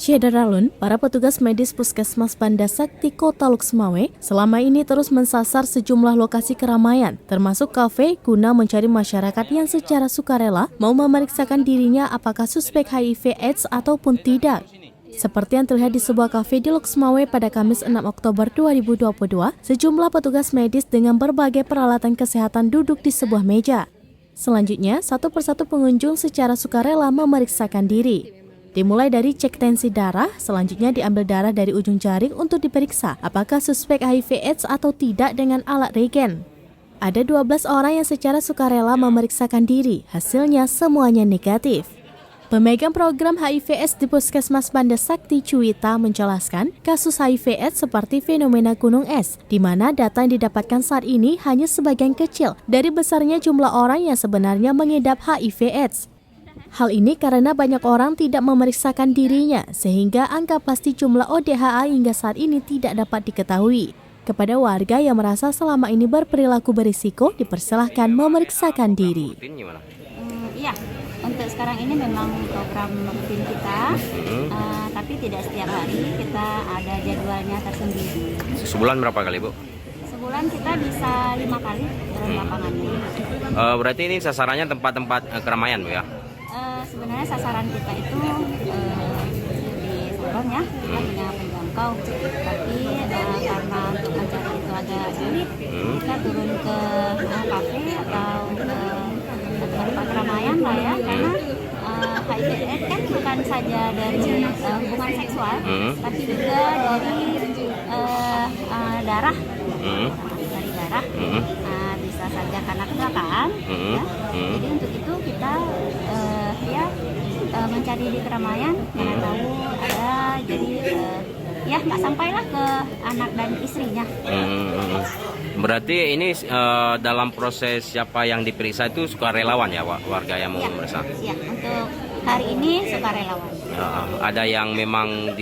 Syederalun, para petugas medis Puskesmas Banda Sakti Kota Loksmawe selama ini terus mensasar sejumlah lokasi keramaian, termasuk kafe, guna mencari masyarakat yang secara sukarela mau memeriksakan dirinya apakah suspek HIV/AIDS ataupun tidak. Seperti yang terlihat di sebuah kafe di Loksmawe pada Kamis 6 Oktober 2022, sejumlah petugas medis dengan berbagai peralatan kesehatan duduk di sebuah meja. Selanjutnya, satu persatu pengunjung secara sukarela memeriksakan diri. Dimulai dari cek tensi darah, selanjutnya diambil darah dari ujung jaring untuk diperiksa apakah suspek HIV/AIDS atau tidak dengan alat regen. Ada 12 orang yang secara sukarela memeriksakan diri, hasilnya semuanya negatif. Pemegang program HIV/AIDS di Puskesmas Banda Sakti Cuita menjelaskan kasus HIV/AIDS seperti fenomena gunung es, di mana data yang didapatkan saat ini hanya sebagian kecil dari besarnya jumlah orang yang sebenarnya mengidap HIV/AIDS. Hal ini karena banyak orang tidak memeriksakan dirinya, sehingga angka pasti jumlah ODHA hingga saat ini tidak dapat diketahui. Kepada warga yang merasa selama ini berperilaku berisiko, dipersilahkan memeriksakan diri. Iya, untuk sekarang ini memang program rutin kita, tapi tidak setiap hari, kita ada jadwalnya tersendiri. Sebulan berapa kali, Bu? Sebulan kita bisa 5 kali turun lapangannya. Berarti ini sasarannya tempat-tempat keramaian, Bu ya? Sebenarnya sasaran kita itu di Sorong ya, kita punya penjangkau, tapi karena untuk mencari itu agak sulit, kita turun ke kafe atau ke tempat keramaian lah ya, karena HIV/AIDS kan bukan saja dari hubungan seksual, tapi juga dari darah, dari darah. Bisa saja karena kecelakaan, ya. Jadi untuk itu kita mencari di keramaian, mana tahu ada, jadi ya nggak sampailah ke anak dan istrinya. Berarti ini dalam proses siapa yang diperiksa itu sukarelawan ya, warga yang mau memeriksa? Iya, untuk hari ini sukarelawan. Ada yang memang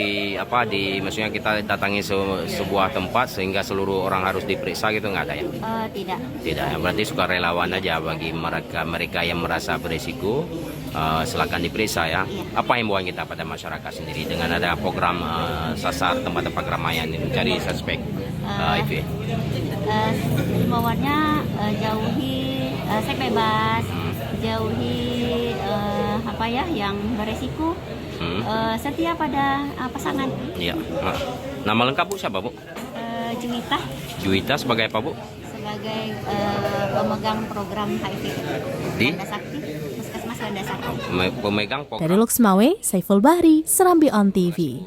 maksudnya kita datangi sebuah tempat sehingga seluruh orang harus diperiksa gitu, nggak ada ya? Tidak. Tidak ya, berarti sukarelawan aja bagi mereka yang merasa berisiko, silakan diperiksa ya. Iya. Apa himbauan kita pada masyarakat sendiri dengan ada program sasar tempat-tempat keramaian mencari suspek HIV? Himbauannya jauhi seks bebas, jauhi yang beresiko, setia pada pasangan. Iya. Nama lengkap Bu siapa, Bu? Juwita. Juwita sebagai apa, Bu? Sebagai pemegang program HIV di Banda Sakti, Puskesmas Banda Sakti. Pemegang program. Dari Loksmawe, Saiful Bahri, Serambi On TV.